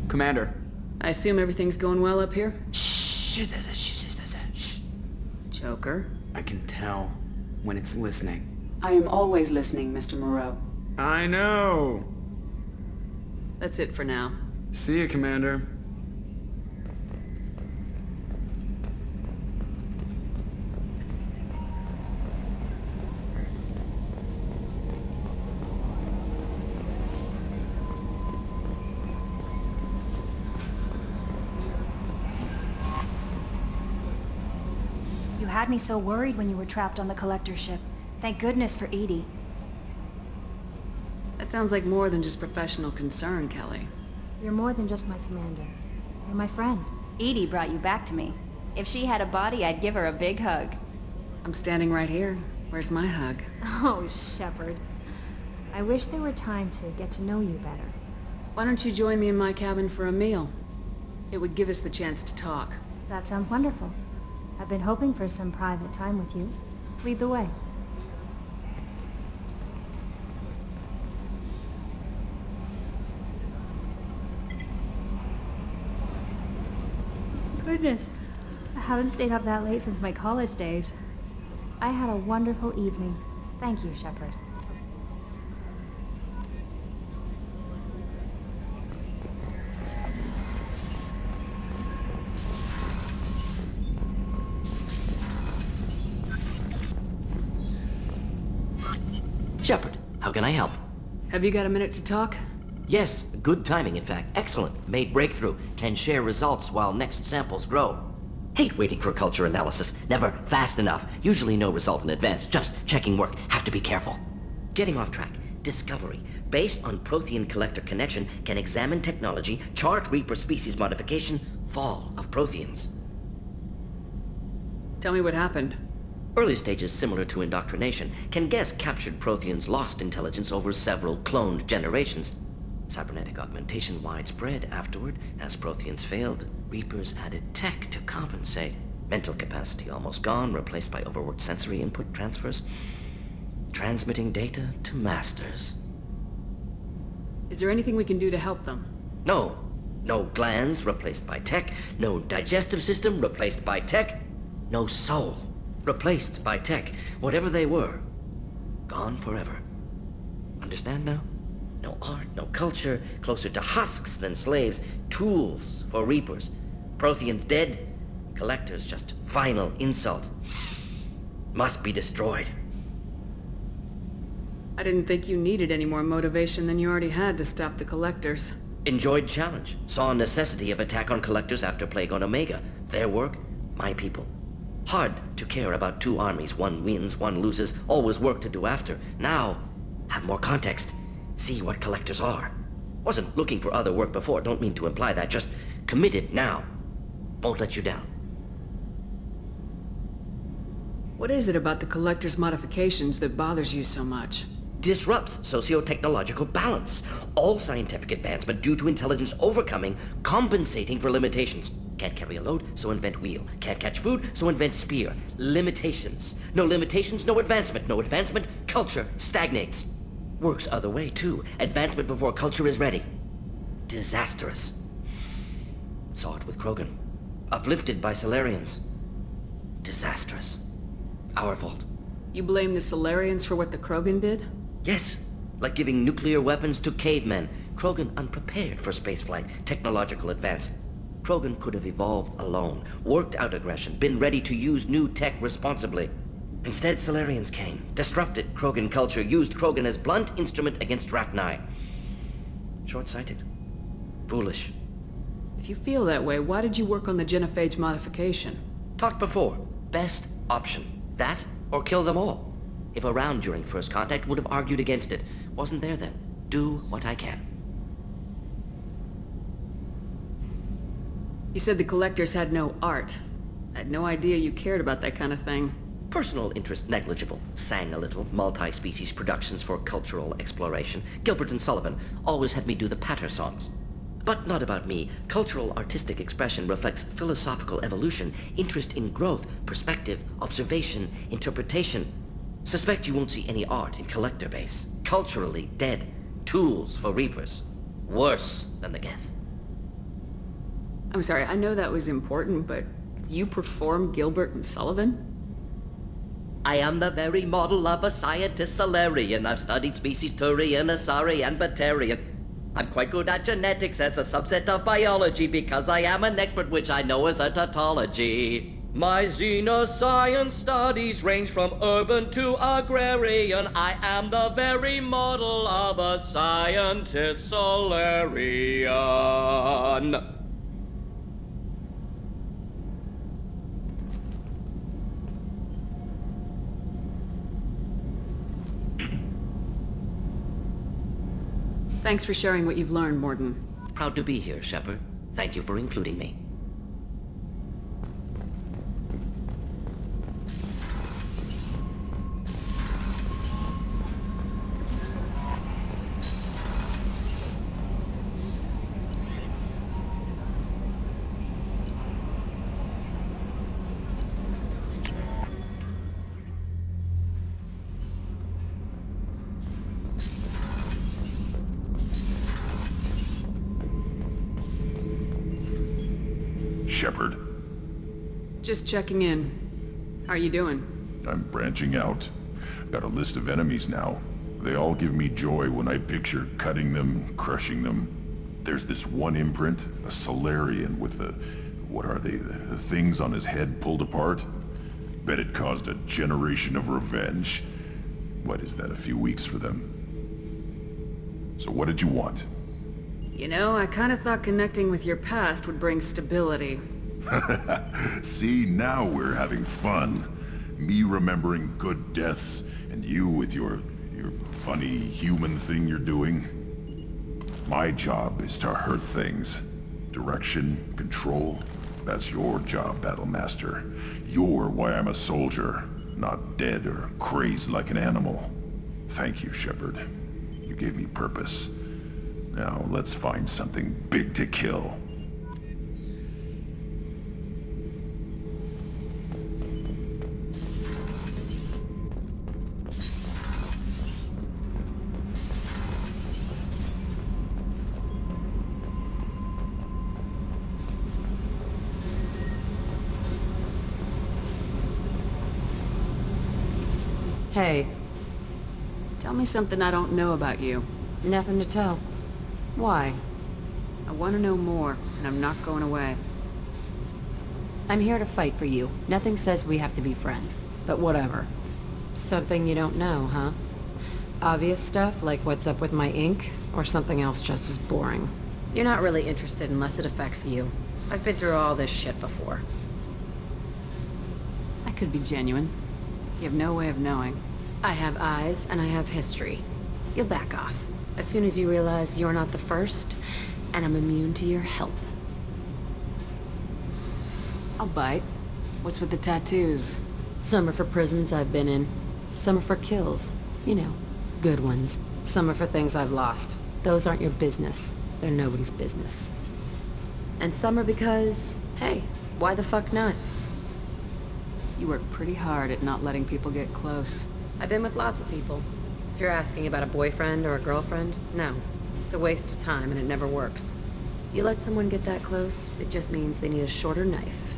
Commander. I assume everything's going well up here? Shh. Joker. I can tell when it's listening. I am always listening, Mr. Moreau. I know. That's it for now. See you, Commander. You had me so worried when you were trapped on the collector ship. Thank goodness for Edie. That sounds like more than just professional concern, Kelly. You're more than just my commander. You're my friend. Edie brought you back to me. If she had a body, I'd give her a big hug. I'm standing right here. Where's my hug? Oh, Shepard. I wish there were time to get to know you better. Why don't you join me in my cabin for a meal? It would give us the chance to talk. That sounds wonderful. I've been hoping for some private time with you. Lead the way. Goodness, I haven't stayed up that late since my college days. I had a wonderful evening. Thank you, Shepard. Shepard, how can I help? Have you got a minute to talk? Yes, good timing in fact. Excellent. Made breakthrough. Can share results while next samples grow. Hate waiting for culture analysis. Never fast enough. Usually no result in advance. Just checking work. Have to be careful. Getting off track. Discovery. Based on Prothean collector connection, can examine technology, chart Reaper species modification, fall of Protheans. Tell me what happened. Early stages similar to indoctrination. Can guess captured Protheans lost intelligence over several cloned generations. Cybernetic augmentation widespread afterward. As Protheans failed, Reapers added tech to compensate. Mental capacity almost gone, replaced by overworked sensory input transfers. Transmitting data to masters. Is there anything we can do to help them? No. No glands replaced by tech. No digestive system replaced by tech. No soul replaced by tech. Whatever they were, gone forever. Understand now? No art, no culture, closer to husks than slaves, tools for Reapers. Protheans dead, collectors just final insult. Must be destroyed. I didn't think you needed any more motivation than you already had to stop the collectors. Enjoyed challenge, saw necessity of attack on collectors after Plague on Omega. Their work, my people. Hard to care about two armies, one wins, one loses, always work to do after. Now, have more context. See what collectors are. Wasn't looking for other work before, don't mean to imply that, just committed now. Won't let you down. What is it about the collector's modifications that bothers you so much? Disrupts socio-technological balance. All scientific advancement due to intelligence overcoming, compensating for limitations. Can't carry a load, so invent wheel. Can't catch food, so invent spear. Limitations. No limitations, no advancement. No advancement, culture stagnates. Works other way, too. Advancement before culture is ready. Disastrous. Saw it with Krogan. Uplifted by Solarians. Disastrous. Our fault. You blame the Solarians for what the Krogan did? Yes. Like giving nuclear weapons to cavemen. Krogan unprepared for spaceflight, technological advance. Krogan could have evolved alone, worked out aggression, been ready to use new tech responsibly. Instead, Solarians came, disrupted Krogan culture, used Krogan as blunt instrument against Rachni. Short-sighted. Foolish. If you feel that way, why did you work on the genophage modification? Talked before. Best option. That, or kill them all. If around during first contact, would have argued against it. Wasn't there then. Do what I can. You said the collectors had no art. I had no idea you cared about that kind of thing. Personal interest negligible. Sang a little. Multi-species productions for cultural exploration. Gilbert and Sullivan always had me do the patter songs. But not about me. Cultural artistic expression reflects philosophical evolution, interest in growth, perspective, observation, interpretation. Suspect you won't see any art in collector base. Culturally dead. Tools for Reapers. Worse than the Geth. I'm sorry, I know that was important, but you perform Gilbert and Sullivan? I am the very model of a scientist Solarian. I've studied species Turian, Asari, and Batarian. I'm quite good at genetics as a subset of biology because I am an expert, which I know is a tautology. My xenoscience studies range from urban to agrarian. I am the very model of a scientist Solarian. Thanks for sharing what you've learned, Morden. Proud to be here, Shepard. Thank you for including me. Shepard. Just checking in. How are you doing? I'm branching out. Got a list of enemies now. They all give me joy when I picture cutting them, crushing them. There's this one imprint, a Solarian with the... what are they? The things on his head pulled apart? Bet it caused a generation of revenge. What is that, a few weeks for them? So what did you want? You know, I kind of thought connecting with your past would bring stability. See, now we're having fun. Me remembering good deaths, and you with your funny human thing you're doing. My job is to hurt things. Direction, control, that's your job, Battlemaster. You're why I'm a soldier, not dead or crazed like an animal. Thank you, Shepard. You gave me purpose. Now, let's find something big to kill. Hey. Tell me something I don't know about you. Nothing to tell. Why? I want to know more, and I'm not going away. I'm here to fight for you. Nothing says we have to be friends, but whatever. Something you don't know, huh? Obvious stuff, like what's up with my ink, or something else just as boring. You're not really interested unless it affects you. I've been through all this shit before. I could be genuine. You have no way of knowing. I have eyes, and I have history. You'll back off. As soon as you realize you're not the first, and I'm immune to your help. I'll bite. What's with the tattoos? Some are for prisons I've been in. Some are for kills. You know, good ones. Some are for things I've lost. Those aren't your business. They're nobody's business. And some are because, hey, why the fuck not? You work pretty hard at not letting people get close. I've been with lots of people. If you're asking about a boyfriend or a girlfriend, no. It's a waste of time and it never works. You let someone get that close, it just means they need a shorter knife.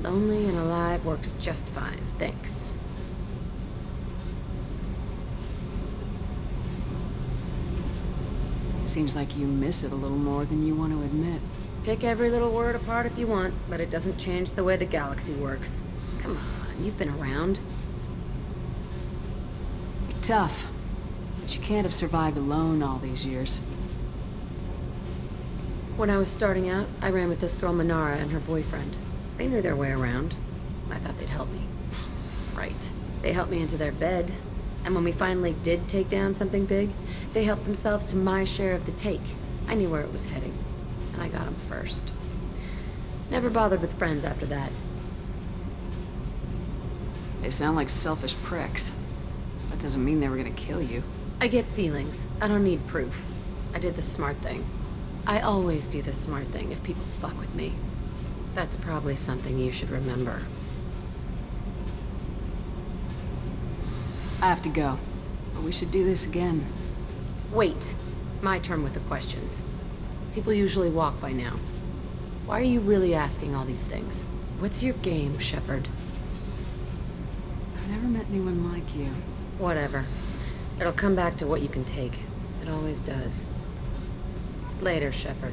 Lonely and alive works just fine, thanks. Seems like you miss it a little more than you want to admit. Pick every little word apart if you want, but it doesn't change the way the galaxy works. Come on, you've been around. You're tough, but you can't have survived alone all these years. When I was starting out, I ran with this girl Minara and her boyfriend. They knew their way around. I thought they'd help me. Right. They helped me into their bed. And when we finally did take down something big, they helped themselves to my share of the take. I knew where it was heading. And I got them first. Never bothered with friends after that. They sound like selfish pricks. That doesn't mean they were gonna kill you. I get feelings. I don't need proof. I did the smart thing. I always do the smart thing if people fuck with me. That's probably something you should remember. I have to go, but we should do this again. Wait. My turn with the questions. People usually walk by now. Why are you really asking all these things? What's your game, Shepard? I've never met anyone like you. Whatever. It'll come back to what you can take. It always does. Later, Shepard.